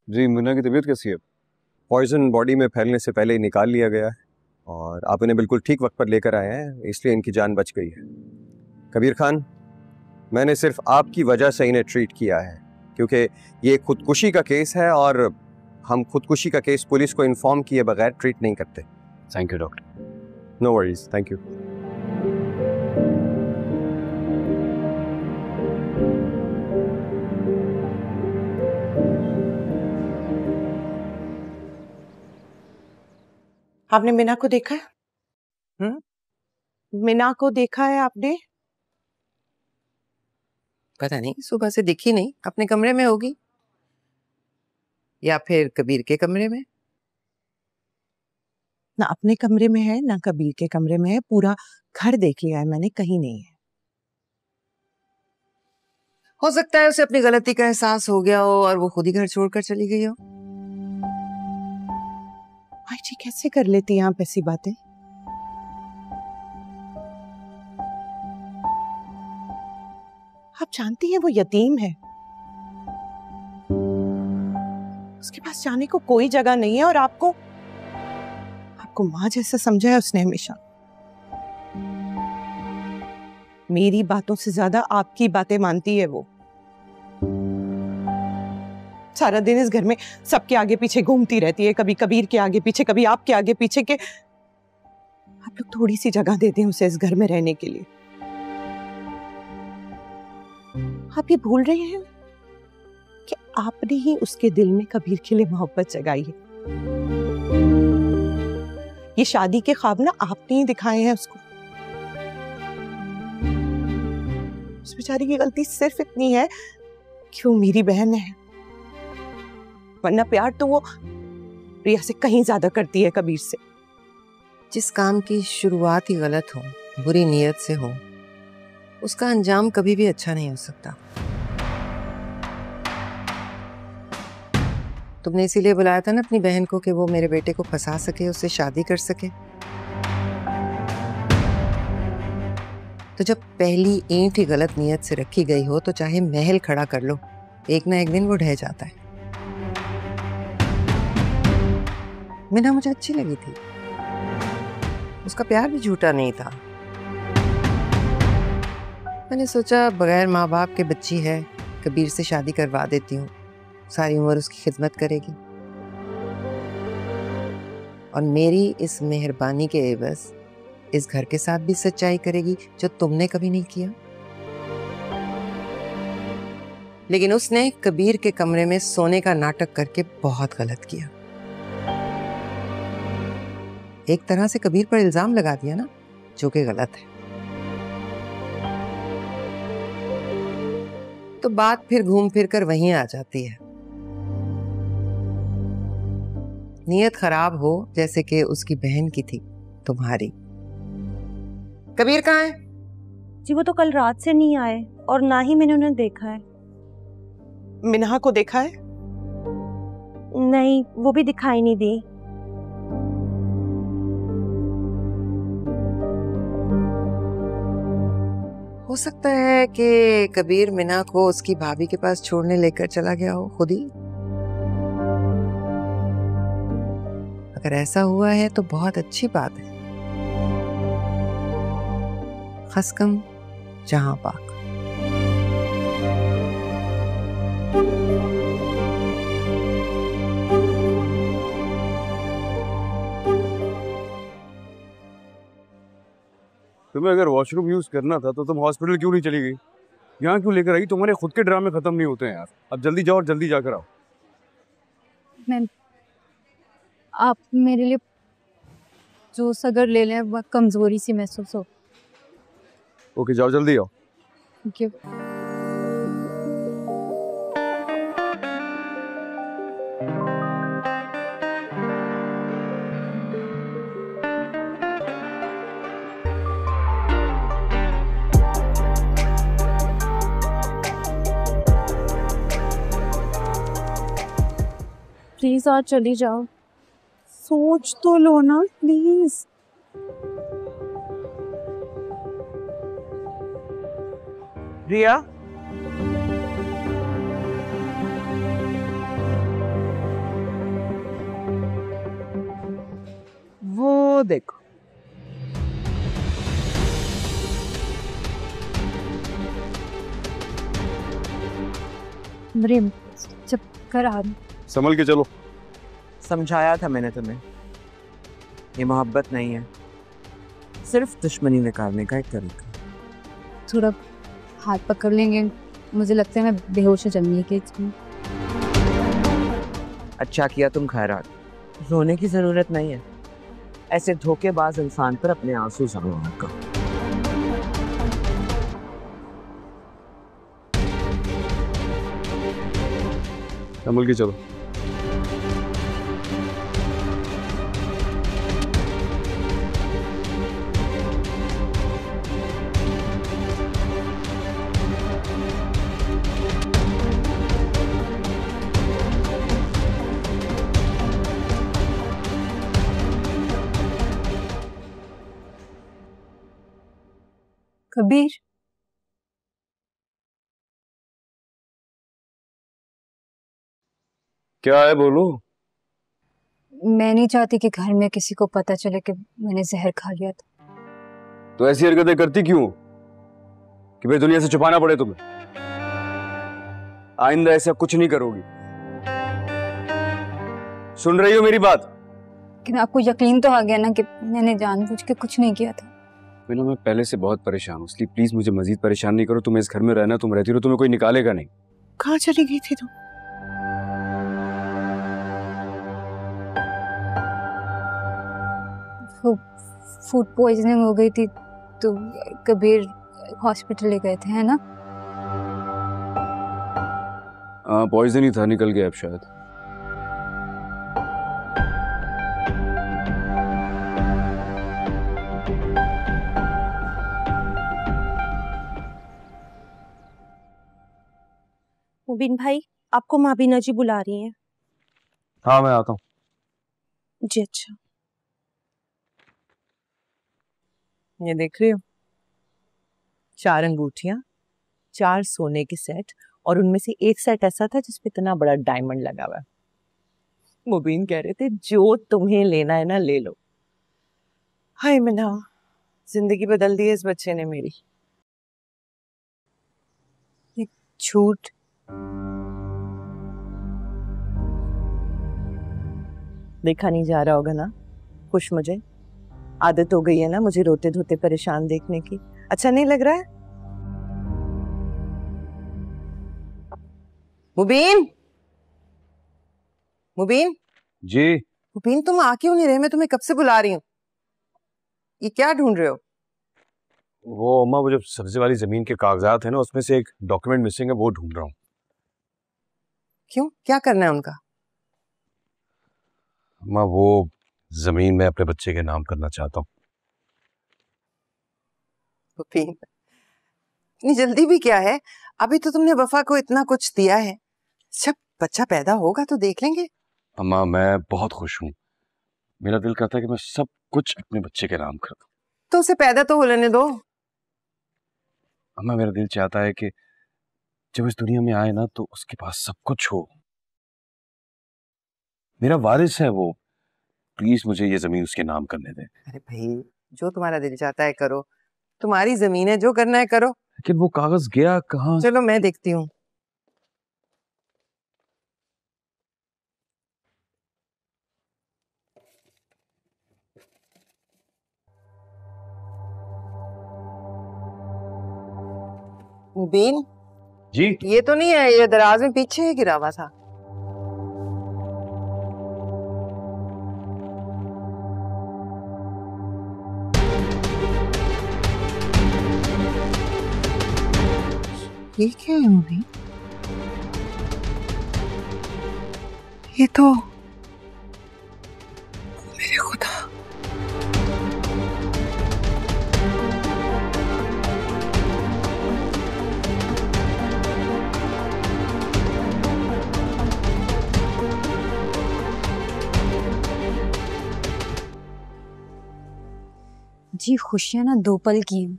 जी, मुन्ना की तबीयत कैसी है? पॉइजन बॉडी में फैलने से पहले ही निकाल लिया गया है और आप इन्हें बिल्कुल ठीक वक्त पर लेकर आए हैं, इसलिए इनकी जान बच गई है। कबीर खान, मैंने सिर्फ आपकी वजह से इन्हें ट्रीट किया है क्योंकि ये खुदकुशी का केस है और हम खुदकुशी का केस पुलिस को इन्फॉर्म किए बगैर ट्रीट नहीं करते। Thank you doctor. No worries, thank you. आपने मीना को देखा है? मीना को देखा है आपने? पता नहीं, सुबह से दिखी नहीं। अपने कमरे में होगी या फिर कबीर के कमरे में। ना अपने कमरे में है ना कबीर के कमरे में है, पूरा घर देख लिया है मैंने, कहीं नहीं है। हो सकता है उसे अपनी गलती का एहसास हो गया हो और वो खुद ही घर छोड़कर चली गई हो। भाई जी कैसे कर लेती हैं आप ऐसी बातें? आप जानती हैं वो यतीम है, उसके पास जाने को कोई जगह नहीं है और आपको माँ जैसा समझा है उसने हमेशा। मेरी बातों से ज्यादा आपकी बातें मानती है वो। सारा दिन इस घर में सबके आगे पीछे घूमती रहती है, कभी कबीर के आगे पीछे, कभी आपके आगे पीछे के। आप लोग थोड़ी सी जगह दे दें उसे इस घर में रहने के लिए। आप ये भूल रहे हैं कि आपने ही उसके दिल में कबीर के लिए मोहब्बत जगाई है। ये शादी के ख्वाब ना आपने ही दिखाए हैं उसको। उस बेचारी की गलती सिर्फ इतनी है कि वो मेरी बहन है, वरना प्यार तो वो रिया से कहीं ज्यादा करती है कबीर से। जिस काम की शुरुआत ही गलत हो, बुरी नीयत से हो, उसका अंजाम कभी भी अच्छा नहीं हो सकता। तुमने इसीलिए बुलाया था ना अपनी बहन को कि वो मेरे बेटे को फंसा सके, उससे शादी कर सके। तो जब पहली ईंट ही गलत नीयत से रखी गई हो तो चाहे महल खड़ा कर लो, एक ना एक दिन वो ढह जाता है। मीना मुझे अच्छी लगी थी, उसका प्यार भी झूठा नहीं था। मैंने सोचा बगैर माँ बाप के बच्ची है, कबीर से शादी करवा देती हूँ, सारी उम्र उसकी खिदमत करेगी और मेरी इस मेहरबानी के एवज इस घर के साथ भी सच्चाई करेगी जो तुमने कभी नहीं किया। लेकिन उसने कबीर के कमरे में सोने का नाटक करके बहुत गलत किया। एक तरह से कबीर पर इल्जाम लगा दिया ना, जो कि गलत है। तो बात फिर घूम फिर कर वहीं आ जाती है। नीयत खराब हो जैसे कि उसकी बहन की थी तुम्हारी। कबीर कहाँ है? जी वो तो कल रात से नहीं आए और ना ही मैंने उन्हें देखा है। मिन्हा को देखा है? नहीं, वो भी दिखाई नहीं दी। हो सकता है कि कबीर मीना को उसकी भाभी के पास छोड़ने लेकर चला गया हो खुद ही। अगर ऐसा हुआ है तो बहुत अच्छी बात है। खसकम जहां पाक। तुम्हें अगर वॉशरूम यूज करना था तो तुम हॉस्पिटल क्यों नहीं चली गई? यहाँ क्यों लेकर आई? तुम्हारे खुद के ड्रामे खत्म नहीं होते हैं यार। अब जल्दी जाओ और जल्दी जाकर आओ। मैम, आप मेरे लिए जूस अगर ले लें, बहुत कमजोरी सी महसूस हो। ओके, जाओ जल्दी आओ। Thank you. प्लीज आज चली जाओ। सोच तो लो ना प्लीज। रिया, वो देखो। मेरे जब कर आ रही संभल के चलो। समझाया था मैंने तुम्हें, ये मोहब्बत नहीं है, सिर्फ दुश्मनी निकालने का एक तरीका। थोड़ा हाथ पकड़ लेंगे, मुझे लगता है मैं बेहोश हो जाऊंगी कि अच्छा किया तुम खैरात, रोने की जरूरत नहीं है। ऐसे धोखेबाज इंसान पर अपने आंसू जमा मत करो। संभल के चलो। कबीर, क्या है बोलो। मैं नहीं चाहती कि घर में किसी को पता चले कि मैंने जहर खा लिया था। तो ऐसी हरकतें करती क्यों कि भाई दुनिया से छुपाना पड़े तुम्हें? आइंदा ऐसा कुछ नहीं करोगी। सुन रही हो मेरी बात? लेकिन आपको यकीन तो आ गया ना कि मैंने जानबूझ के कुछ नहीं किया था। मैं पहले से बहुत परेशान हूँ, इसलिए प्लीज मुझे मजीद परेशान नहीं करो। तुम इस घर में रहना, तुम रहती रहो, तुम्हें कोई निकालेगा नहीं। कहाँ चली गई थी तुम? फूड पॉइजनिंग हो गई थी तो कबीर हॉस्पिटल ले गए थे, है ना? पॉइजन ही था, निकल गया अब शायद। मुबीन भाई, आपको माबीना जी बुला रही हैं। हाँ मैं आता हूँ। जी अच्छा। ये देख रही हो, 4 अंगूठियां, 4 सोने के सेट, और उनमें से एक सेट ऐसा था जिसपे इतना बड़ा डायमंड लगा हुआ है। मुबीन कह रहे थे जो तुम्हें लेना है ना ले लो। हाय मना, जिंदगी बदल दी है इस बच्चे ने मेरी। ये झूठ देखा नहीं जा रहा होगा ना, खुश मुझे आदत हो गई है ना मुझे रोते धोते परेशान देखने की। अच्छा नहीं लग रहा है? मुबीन, मुबीन जी। मुबीन, तुम आ क्यों नहीं रहे? मैं तुम्हें कब से बुला रही हूँ। ये क्या ढूंढ रहे हो? वो अम्मा, वो जो सब्जी वाली जमीन के कागजात है ना, उसमें से एक डॉक्यूमेंट मिसिंग है, वो ढूंढ रहा हूँ। क्यों, क्या करना है उनका? अम्मा वो जमीन मैं अपने बच्चे के नाम करना चाहता हूँ। मुबीन, इतनी जल्दी भी क्या है? अभी तो तुमने वफा को इतना कुछ दिया है, जब बच्चा पैदा होगा तो देख लेंगे। अम्मा मैं बहुत खुश हूँ, मेरा दिल करता है कि मैं सब कुछ अपने बच्चे के नाम कर दूं। तो उसे पैदा तो हो लेने दो। अम्मा मेरा दिल चाहता है कि जब इस दुनिया में आए ना तो उसके पास सब कुछ हो। मेरा वारिस है वो, प्लीज मुझे ये जमीन उसके नाम करने दें। अरे भाई, जो तुम्हारा दिल चाहता है करो, तुम्हारी जमीन है, जो करना है करो। लेकिन वो कागज गया कहाँ? चलो मैं देखती हूँ। मुबीन जी। ये तो नहीं है, ये दराज में पीछे गिरा हुआ था। ये क्या है मुबीन? ये तो मेरे खुदा। जी खुशियां ना 2 पल की हैं।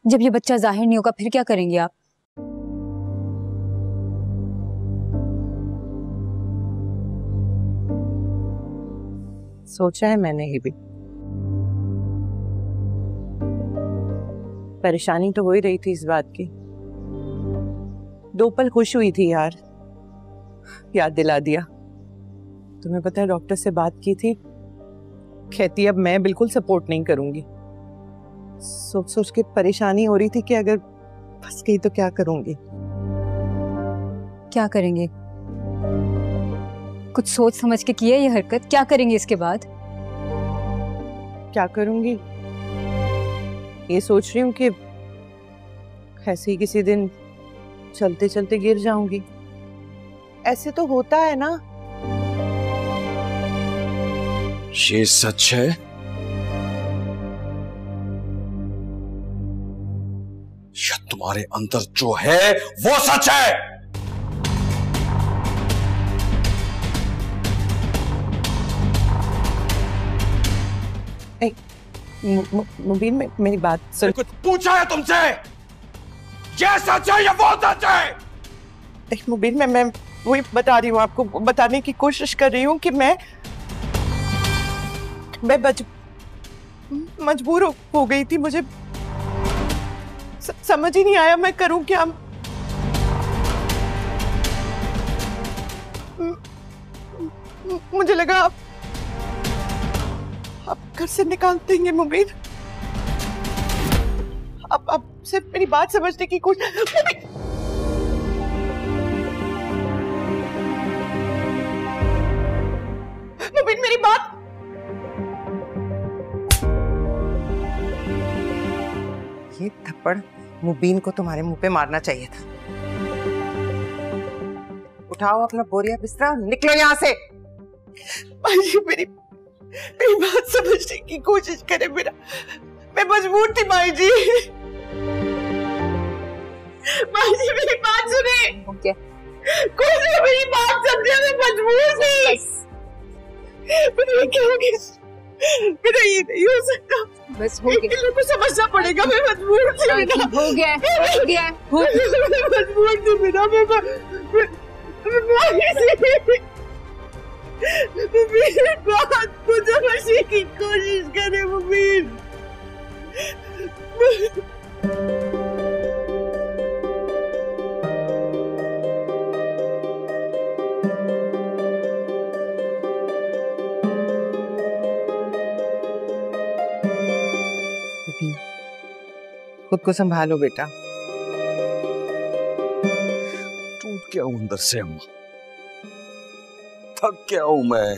जब ये बच्चा जाहिर नहीं होगा फिर क्या करेंगे आप? सोचा है मैंने ये भी। परेशानी तो हो ही रही थी इस बात की। 2 पल खुश हुई थी यार, याद दिला दिया। तुम्हें पता है डॉक्टर से बात की थी, कहती अब मैं बिल्कुल सपोर्ट नहीं करूंगी। सोच सोच के परेशानी हो रही थी कि अगर फंस गई तो क्या करूंगी। क्या करेंगे? कुछ सोच समझ के किया ये हरकत? क्या करेंगे इसके बाद? क्या करूंगी ये सोच रही हूँ कि ऐसे ही किसी दिन चलते चलते गिर जाऊंगी। ऐसे तो होता है ना। ये सच है? या तुम्हारे अंदर जो है वो सच है? मुबीन मेरी बात सुन। कुछ पूछा है तुमसे? ये सच है या वो सच है? मुबीन मैं वही बता रही हूँ आपको, बताने की कोशिश कर रही हूँ कि मैं मजबूर हो गई थी। मुझे समझ ही नहीं आया मैं करूँ क्या। मुझे लगा आप घर से निकाल देंगे मुबीन। आप सिर्फ मेरी बात समझने की कोशिश। मुबीन मेरी बात। ये थप्पड़ मुबीन को तुम्हारे मुंह पे मारना चाहिए था। उठाओ अपना बोरिया बिस्तरा और निकलो यहाँ से। मेरी बात समझने की कोशिश करे। मैं मजबूर थी माई जी। माई जी मेरी बात सुने। ओके। कोई नहीं मेरी बात समझे, मैं मजबूर थी। मेरा क्या हो गया? मेरा ये नहीं हो सकता। बस हो गया। लोगों को समझना पड़ेगा, मैं मजबूर थी। हो गया हो गया। मैं मजबूर थी बिना मुबीन बात को समझने की कोशिश करे। मुबीन खुद को संभालो बेटा। टूट गया हूं अंदर से अम्मा, थक गया हूं मैं।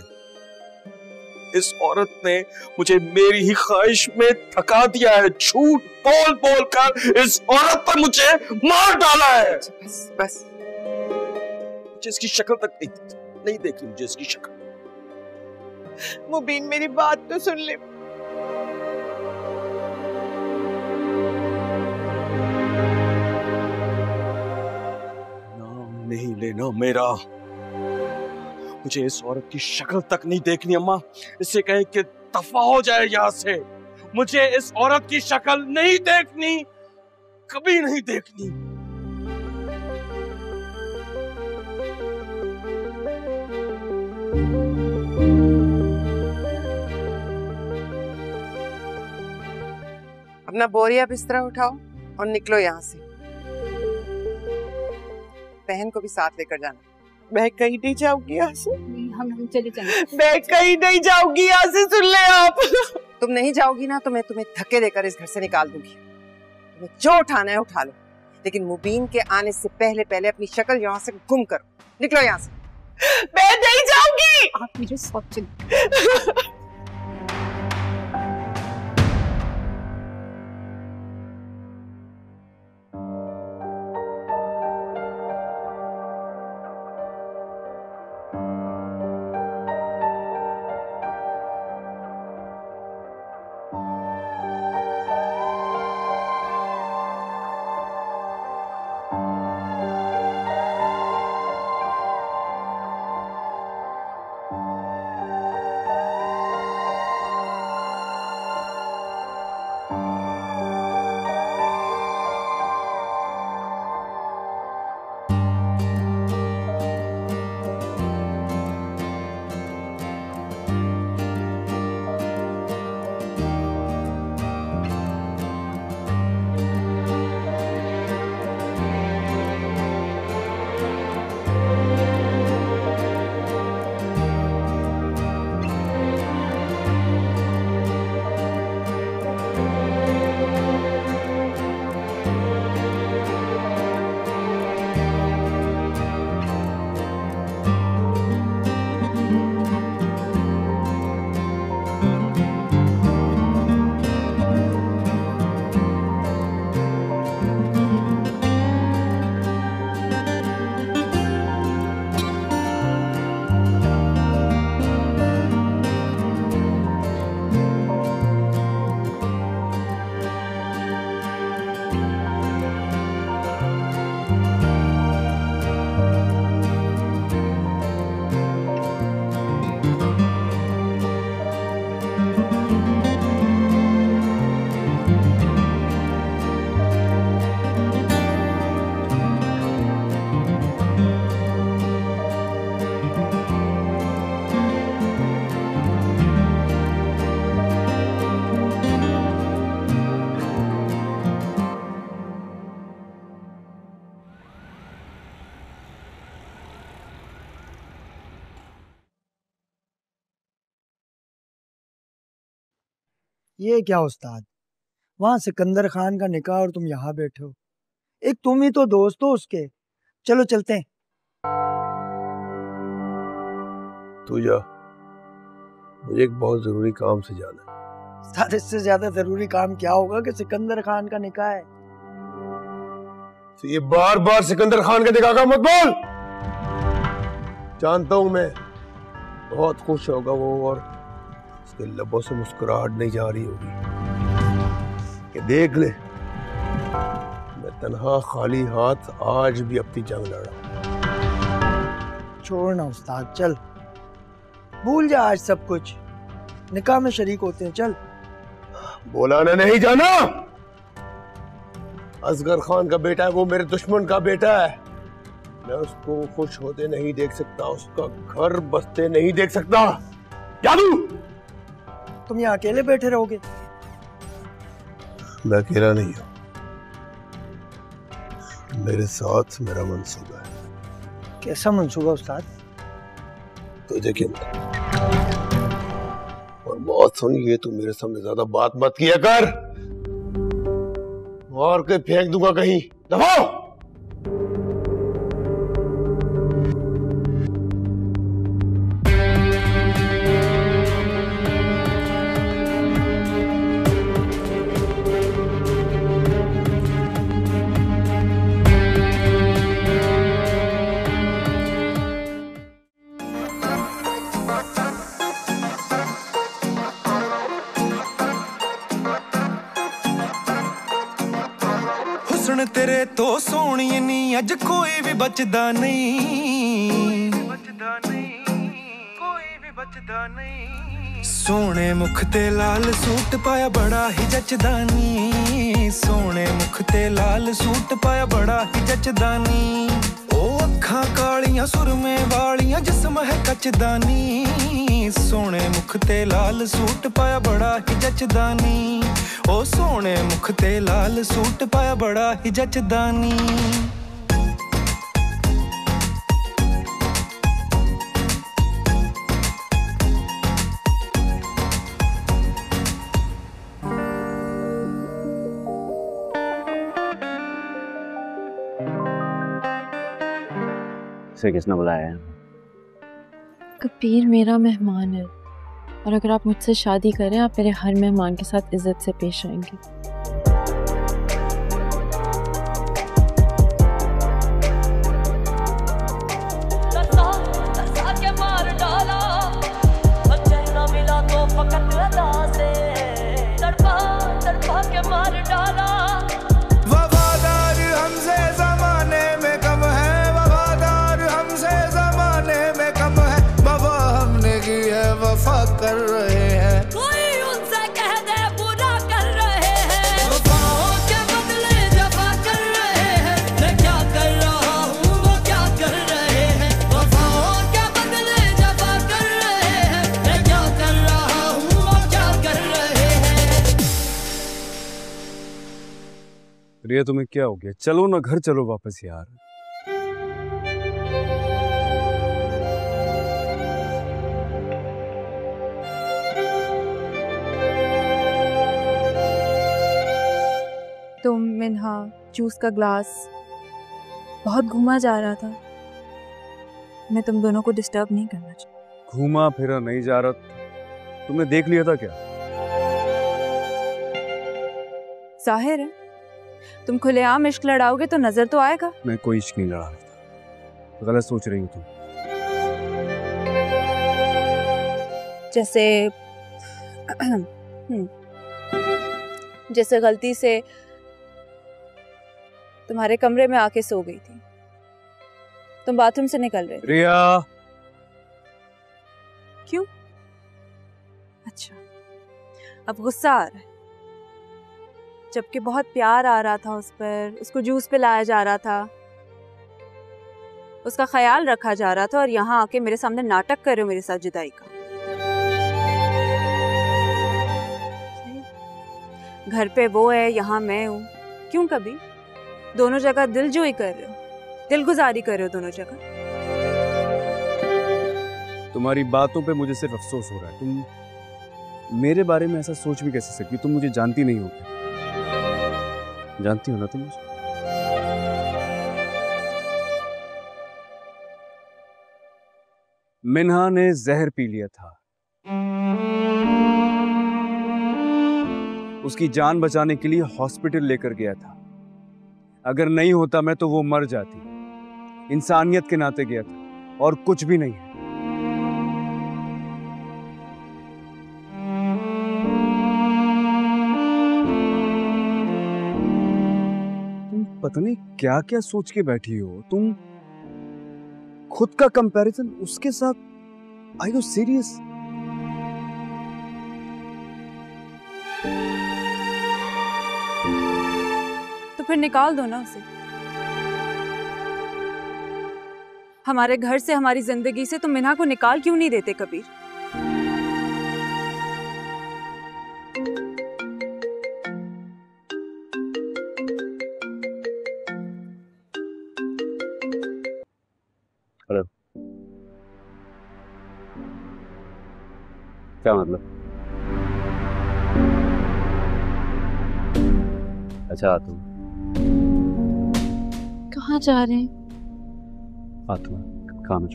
इस औरत ने मुझे मेरी ही ख्वाहिश में थका दिया है। झूठ बोल बोल कर इस औरत पर मुझे मार डाला है। बस बस। मुझे इसकी शक्ल तक नहीं देखी, मुझे इसकी शक्ल। मुबीन मेरी बात तो सुन ले। नाम नहीं लेना मेरा। मुझे इस औरत की शक्ल तक नहीं देखनी अम्मा। इससे कहें कि दफा हो जाए यहां से। मुझे इस औरत की शक्ल नहीं देखनी, कभी नहीं देखनी। अपना बोरिया बिस्तरा उठाओ और निकलो यहाँ से। बहन को भी साथ लेकर जाना। मैं कहीं नहीं जाऊंगी यहाँ से। हम चले चले। मैं कहीं नहीं जाऊंगी यहाँ से, सुन ले आप। तुम नहीं जाओगी ना तो मैं तुम्हें धक्के देकर इस घर से निकाल दूंगी। तुम्हें जो उठाना है उठा लो, लेकिन मुबीन के आने से पहले पहले अपनी शक्ल यहाँ से गुम करो। निकलो यहाँ से। मैं नहीं जाऊंगी। आप मुझे साथ चलिए। ये क्या उस्ताद, वहां सिकंदर खान का निकाह और तुम यहाँ बैठे हो। एक तुम ही तो दोस्त हो उसके। चलो चलते हैं। तू जा, मुझे एक बहुत जरूरी काम से जाना है। उस्ताद, इससे ज्यादा जरूरी काम क्या होगा कि सिकंदर खान का निकाह है। तो ये बार बार सिकंदर खान के निकाह का मत बोल। जानता हूं मैं, बहुत खुश होगा वो और उसके लबों से मुस्कुराहट नहीं जा रही होगी। ये देख ले, मैं तन्हा खाली हाथ आज भी अपनी जंग लड़ा। छोड़ ना उस्ताद, चल भूल जा आज सब कुछ, निकाह में शरीक होते हैं। चल। बोला ना नहीं जाना। असगर खान का बेटा है वो, मेरे दुश्मन का बेटा है। मैं उसको खुश होते नहीं देख सकता, उसका घर बसते नहीं देख सकता। जादू, तुम यहाँ अकेले बैठे रहोगे? मैं अकेला नहीं हूं, मेरे साथ मेरा मंसूबा है। कैसा मंसूबा उस्ताद? तुझे क्या और बहुत सुन, ये तू मेरे सामने ज्यादा बात मत किया कर, और के फेंक दूंगा कहीं। दफाओ। तेरे तो सोहणी नी अज कोई भी बचदा नहीं, सोहणे मुख ते लाल सूट पाया बड़ा ही जचदा नी, सोहणे मुख ते लाल सूट पाया बड़ा ही जचदा नी। ओ अखां कालियां सुरमे वालियां जिस्म है कचदा नी, सोहणे मुख ते लाल सूट पाया बड़ा ही जचदा नी। ओ सोहणे मुख ते लाल सूट पाया बड़ा ही जचदा नी। इसे किसने बुलाया है? कबीर मेरा मेहमान है, और अगर आप मुझसे शादी करें, आप मेरे हर मेहमान के साथ इज्जत से पेश आएंगे। कर रहे हैं कोई उनसे कह दे बुरा कर रहे हैं, वफाओं के बदले जफा कर रहे हैं। मैं क्या कर रहा हूँ वो क्या कर रहे हैं, वफाओं के बदले जफा कर रहे हैं। मैं क्या कर रहा हूँ वो क्या कर रहे हैं। रिया, तुम्हें क्या हो गया? चलो ना घर चलो वापस यार। तो मिन्हा जूस का ग्लास बहुत घुमा जा रहा था, मैं तुम दोनों को डिस्टर्ब नहीं करना चाहती। घूमा फिरा नहीं जा रहा, तुमने देख लिया था क्या? जाहिर है तुम खुलेआम इश्क लड़ाओगे तो नजर तो आएगा। मैं कोई इश्क नहीं लड़ा रहा था, गलत सोच रही हो तुम। जैसे गलती से तुम्हारे कमरे में आके सो गई थी, तुम बाथरूम से निकल रहे थे। रिया, क्यों? अच्छा, अब गुस्सा आ रहा है, जबकि बहुत प्यार आ रहा था उस पर, उसको जूस पिलाया जा रहा था, उसका ख्याल रखा जा रहा था, और यहाँ आके मेरे सामने नाटक कर रहे हो मेरे साथ जुदाई का। घर पे वो है, यहाँ मैं हूँ, क्यों कभी दोनों जगह दिल जोई कर रहे हो, दिल गुजारी कर रहे हो दोनों जगह। तुम्हारी बातों पे मुझे सिर्फ अफसोस हो रहा है, तुम मेरे बारे में ऐसा सोच भी कैसे सकती? तुम मुझे जानती नहीं हो क्या? जानती हो ना तुम मुझे? मिन्हा ने जहर पी लिया था। उसकी जान बचाने के लिए हॉस्पिटल लेकर गया था। अगर नहीं होता मैं तो वो मर जाती। इंसानियत के नाते गया था और कुछ भी नहीं है। तुम पता नहीं क्या क्या सोच के बैठी हो। तुम खुद का कंपैरिजन उसके साथ। Are you serious? तो फिर निकाल दो ना उसे। हमारे घर से, हमारी जिंदगी से तुम मिन्हा को निकाल क्यों नहीं देते कबीर? हेलो, क्या मतलब? अच्छा तुम कहाँ जा रहे हैं? काम है।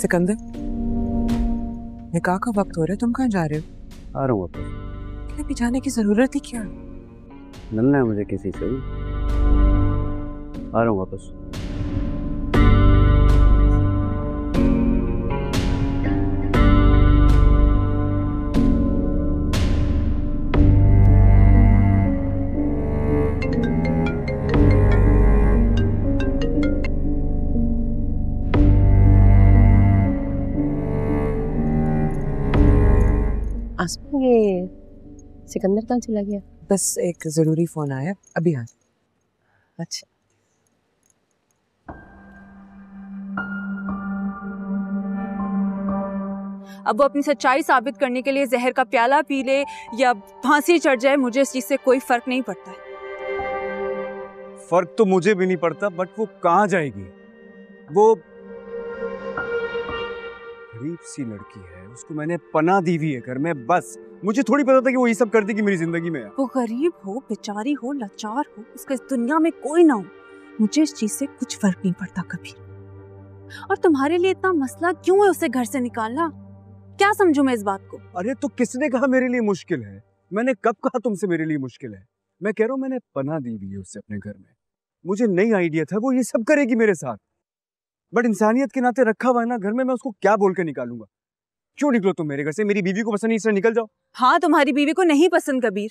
सिकंदर, निकाह का वक्त हो रहा है, तुम कहाँ जा रहे हो? आ रहा हूँ वापस। अभी जाने की जरूरत ही क्या? मिलना है मुझे किसी से। आ रहा हूँ वापस। आसमा, ये सिकंदर कहाँ चला गया? बस एक जरूरी फोन आया, अभी आ। अच्छा, अब वो अपनी सच्चाई साबित करने के लिए जहर का प्याला पी ले या फांसी चढ़ जाए, मुझे इस चीज से कोई फर्क नहीं पड़ता है। फर्क तो मुझे भी नहीं पड़ता, बट वो कहाँ जाएगी? वो गरीब सी लड़की है, उसको मैंने पनाह दी हुई है घर में। बस मुझे थोड़ी पता था कि वो ये सब कर देगी मेरी जिंदगी में। वो गरीब हो, बेचारी हो, लाचार हो, उसका इस दुनिया में कोई ना हो, मुझे इस चीज से कुछ फर्क नहीं पड़ता कभी। और तुम्हारे लिए इतना मसला क्यों है उसे घर से निकालना? क्या समझूं मैं इस बात को? अरे तो किसने कहा मेरे लिए मुश्किल है? मैंने कब कहा तुमसे मेरे लिए मुश्किल है? मैं कह रहा हूँ मैंने पनाह दी हुई है उससे अपने घर में। मुझे नहीं आइडिया था वो ये सब करेगी मेरे साथ, बट इंसानियत के नाते रखा हुआ है ना घर में, मैं उसको क्या बोल के निकालूंगा? क्यों निकलो तुम मेरे घर से? मेरी बीवी को पसंद नहीं, इससे निकल जाओ। हाँ, तुम्हारी बीवी को नहीं पसंद कबीर।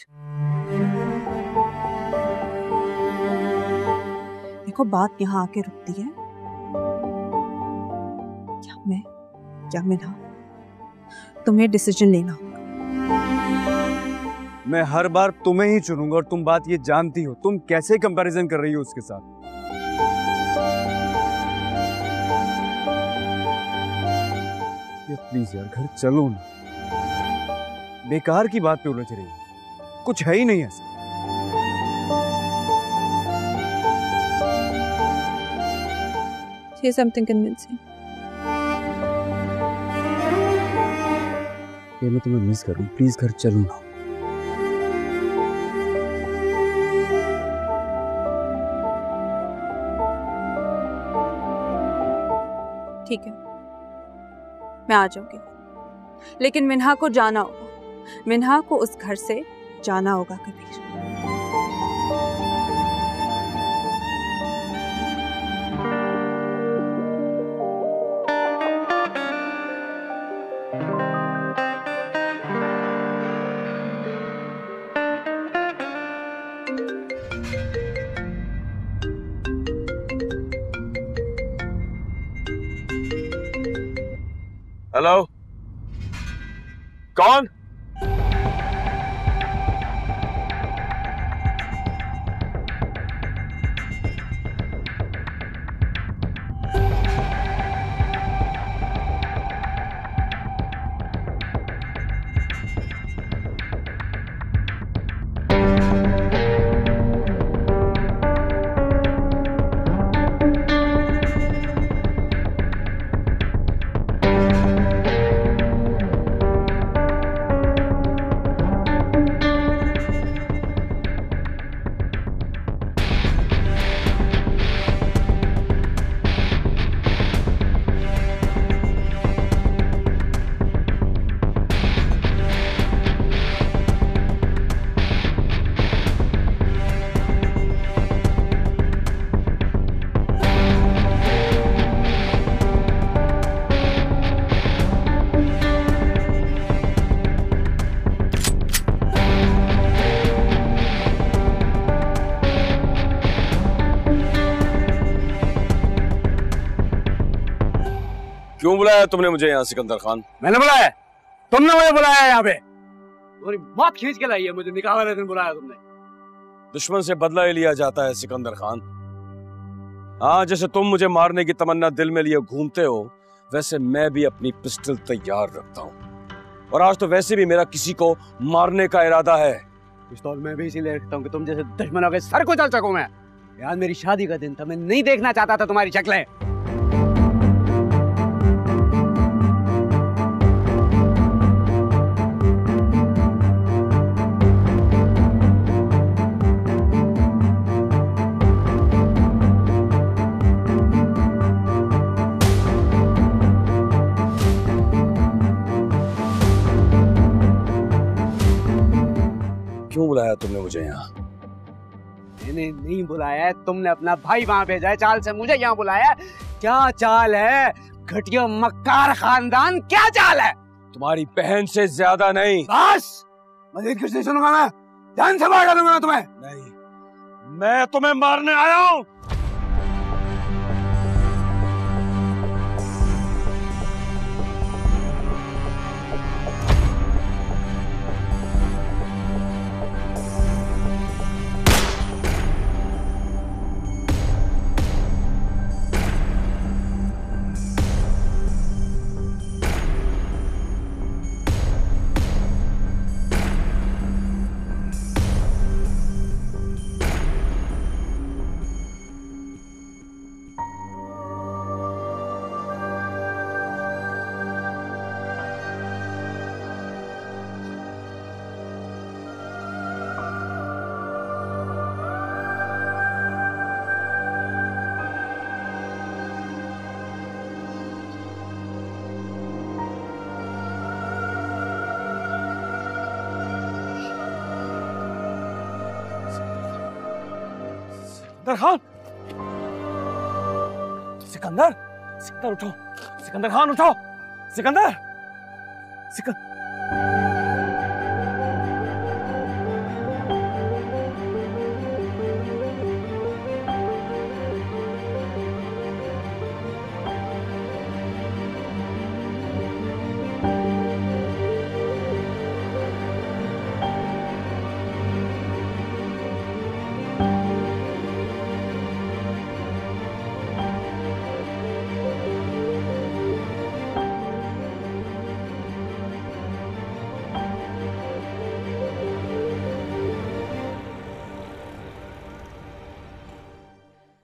देखो, बात यहाँ आके रुकती है। क्या मैं ना, तुम्हें डिसीजन लेना होगा। मैं हर बार तुम्हें ही चुनूंगा और तुम बात ये जानती हो। तुम कैसे कंपैरिजन कर रही हो उसके साथ? ये प्लीज यार, घर चलो ना। बेकार की बात पे उलझ रही है, कुछ है ही नहीं ऐसा। Say something convincing. ये मैं तुम्हें मिस कर रहा हूँ, प्लीज घर चलो ना। ठीक है, मैं आ जाऊंगी, लेकिन मिन्हा को जाना होगा। मिन्हा को उस घर से जाना होगा कबीर। हेलो, कौन? क्यों बुलाया तुमने मुझे यहाँ सिकंदर खान? मैंने बुलाया? तुमने मुझे बुलाया यहाँ पे? तुम्हारी बात खींच के लाई है मुझे, निकाह वाले दिन बुलाया तुमने। दुश्मन से बदला ही लिया जाता है सिकंदर खान। हाँ, जैसे तुम मुझे मारने की तमन्ना दिल में लिए घूमते हो, वैसे मैं भी अपनी पिस्टल तैयार रखता हूँ। और आज तो वैसे भी मेरा किसी को मारने का इरादा है। पिस्तौल मैं भी इसीलिए रखता हूँ कि तुम जैसे दुश्मनों के सर को चल सकूं मैं। यार मेरी शादी का दिन था, मैं नहीं देखना चाहता था तुम्हारी शक्लें। क्यों बुलाया तुमने मुझे यहाँ? मैंने नहीं बुलाया है, तुमने अपना भाई वहां भेजा है चाल से मुझे यहाँ बुलाया। क्या चाल है? घटिया मक्कार खानदान, क्या चाल है? तुम्हारी बहन से ज्यादा नहीं। बस मजीद कुछ नहीं सुनूंगा मैं, ध्यान से मार डालूंगा मैं तुम्हें। नहीं, मैं तुम्हें मारने आया हूँ। खान, सिकंदर, सिकंदर उठो, सिकंदर खान उठो, सिकंदर, सिकंदर।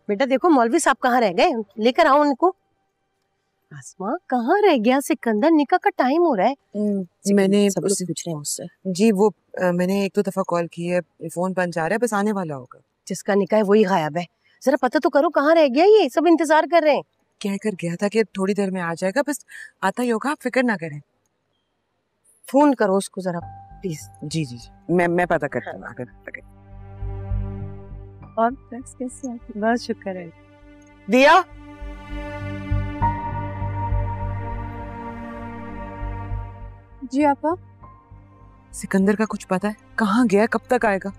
बेटा देखो मौलवी साहब कहाँ रह गए, लेकर आओ उनको। आसमां कहाँ रह गया सिकंदर, निकाह का टाइम हो रहा है। मैंने सब लोग पूछ रहे हैं मुझसे। जी वो मैंने एक दो दफा कॉल की है, फोन बंद जा रहा है, बस आने वाला होगा। जिसका निकाह है वही गायब है, जरा पता तो करो कहाँ रह गया, ये सब इंतजार कर रहे हैं। कह कर गया था कि थोड़ी देर में आ जाएगा, बस आता ही होगा, आप फिक्र ना करें। फोन करो उसको जरा प्लीज। जी जी जी मैं पता करता हूँ अगर। और कैसे हैं? बहुत शुक्र है। दिया जी आपा। सिकंदर का कुछ पता है? कहाँ गया, कब तक आएगा?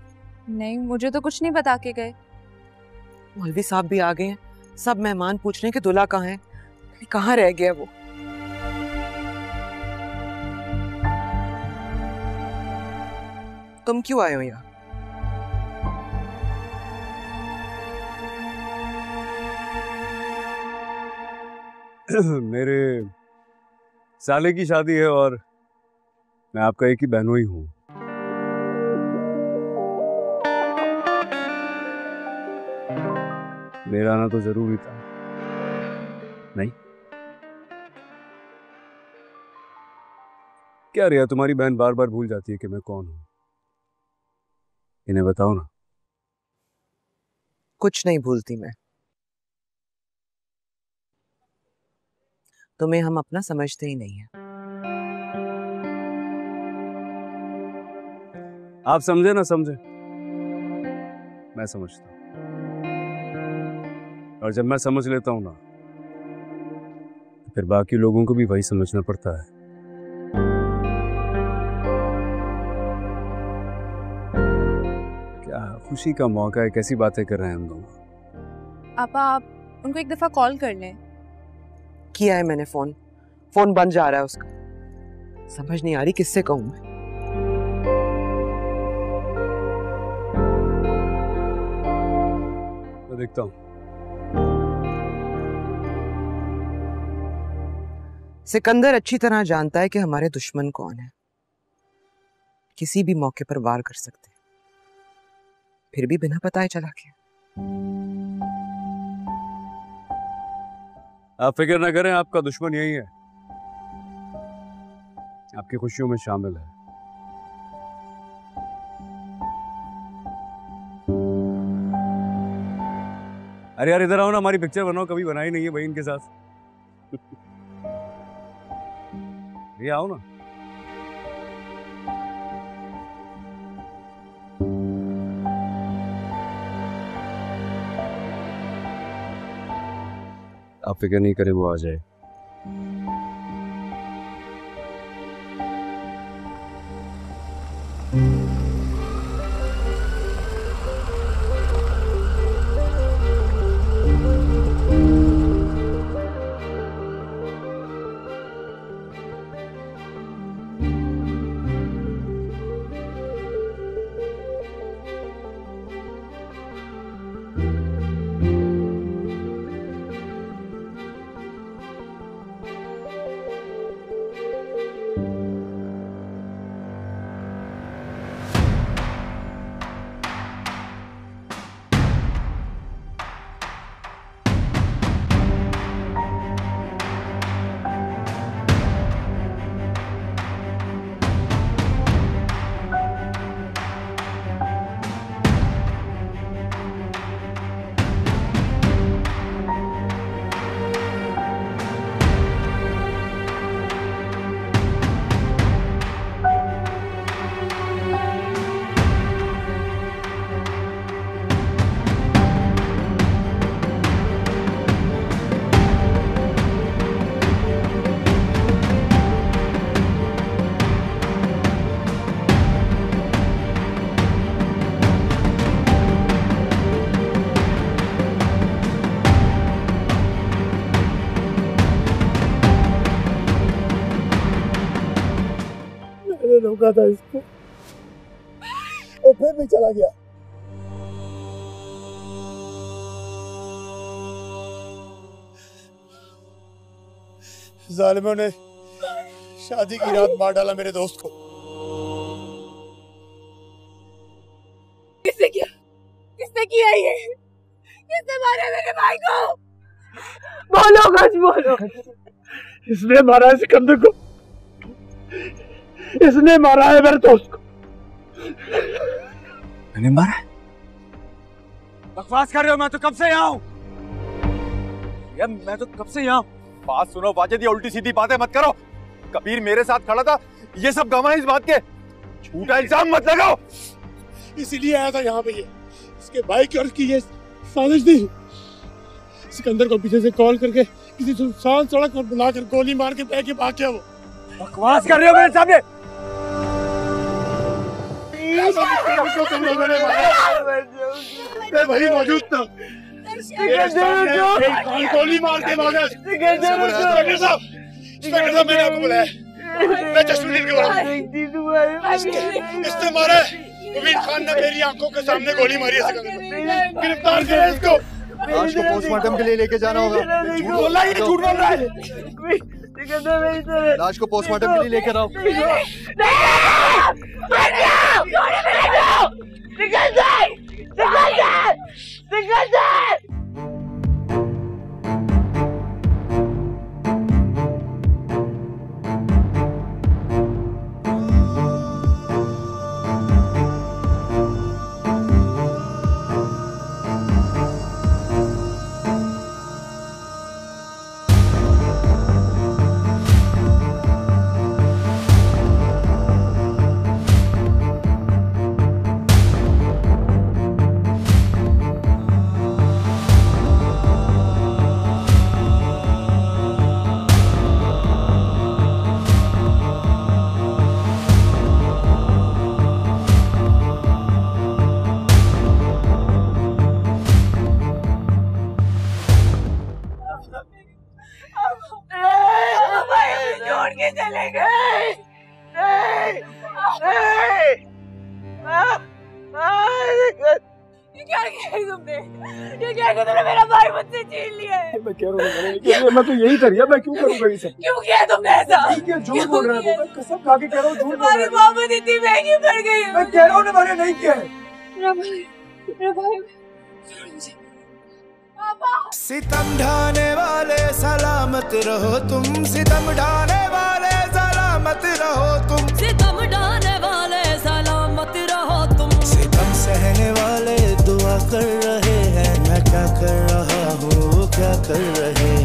नहीं, मुझे तो कुछ नहीं बता के गए। मौलवी साहब भी आ गए हैं, सब मेहमान पूछ रहे हैं कि दूल्हा कहाँ है, कहाँ रह गया वो। तुम क्यों आए हो यहाँ? मेरे साले की शादी है और मैं आपका एक ही बहनोई हूँ। मेरा आना तो जरूरी था, नहीं? क्या रिया, तुम्हारी बहन बार बार भूल जाती है कि मैं कौन हूँ। इन्हें बताओ ना। कुछ नहीं भूलती मैं। तुम्हें हम अपना समझते ही नहीं है। आप समझे ना समझे, मैं समझता हूं, और जब मैं समझ लेता हूं ना, तो फिर बाकी लोगों को भी वही समझना पड़ता है। क्या खुशी का मौका है, कैसी बातें कर रहे हैं हम लोग। आपा आप उनको एक दफा कॉल कर लें। किया है मैंने फोन, फोन बंद जा रहा है उसका, समझ नहीं आ रही किससे कहूं मैं। मैं देखता हूं। सिकंदर अच्छी तरह जानता है कि हमारे दुश्मन कौन है, किसी भी मौके पर वार कर सकते, फिर भी बिना बताए चला गया। आप फिक्र ना करें, आपका दुश्मन यही है, आपकी खुशियों में शामिल है। अरे यार इधर आओ ना, हमारी पिक्चर बनाओ, कभी बनाई नहीं है भाई इनके साथ। ये आओ ना। आप फिक्र नहीं करें, वो आ जाए। रोका था इसको और फिर भी चला गया। जालिमों ने शादी की रात मार डाला मेरे दोस्त को। किसने किया? किसने किया ये? किसने मारा मेरे भाई को? बोलो कुछ बोलो। इसने मारा है सिकंदर को, इसने मारा है मेरे दोस्त को। मैंने मारा है? बकवास कर रहे हो? मैं तो कब से यहाँ हूँ यार, मैं तो कब से यहाँ। बात सुनो वाजिद, ये उल्टी सीधी बातें मत करो। कबीर मेरे साथ खड़ा था, ये सब गवाह इस बात के। झूठा इल्जाम मत लगाओ। इसीलिए आया था यहाँ पे ये, इसके भाई की और इसकी ये साजिश थी। सिकंदर को पीछे से कॉल करके किसी सुनसान सड़क पर बुलाकर गोली मार के फेंक के भाग गया वो। बकवास कर रहे हो मेरे सामने? मैं वही मौजूद था, गोली मार के भागा। इंस्पेक्टर साहब, मैंने आपको बुलाया। मैं जसमीन के इसने मारा है। मुबीन खान ने मेरी आंखों के सामने गोली मारी है। गिरफ्तार करें इसको। लाश को पोस्टमार्टम के लिए लेके जाना होगा। झूठ बोल रहा है, ये झूठ बोल रहा है। लाश को पोस्टमार्टम के लिए लेकर आओ। छोड़ के चले गए। नहीं, नहीं। ये क्या किया तुमने? ये क्या किया तुमने? मेरा भाई मुझसे छीन लिया है। मैं कह रहा हूँ मैं तो यही करिए, मैं क्यों करूँगा ये सब? क्यों किया तुमने ऐसा? झूठ बोल रहा है, कसम खा के कह रहा हूँ, झूठ बोल रहा है। तुम्हारी मोहब्बत इतनी महंगी पड़ गई है। मैं कह रहा हूँ ना, मैंने नहीं किया है। मेरा भाई सितम ढाने वाले सलामत रहो तुम, सितम ढाने वाले सलामत रहो तुम, सितम ढाने वाले सलामत रहो तुम, सितम सहने वाले दुआ कर रहे हैं। मैं क्या कर रहा हूँ, क्या कर रहे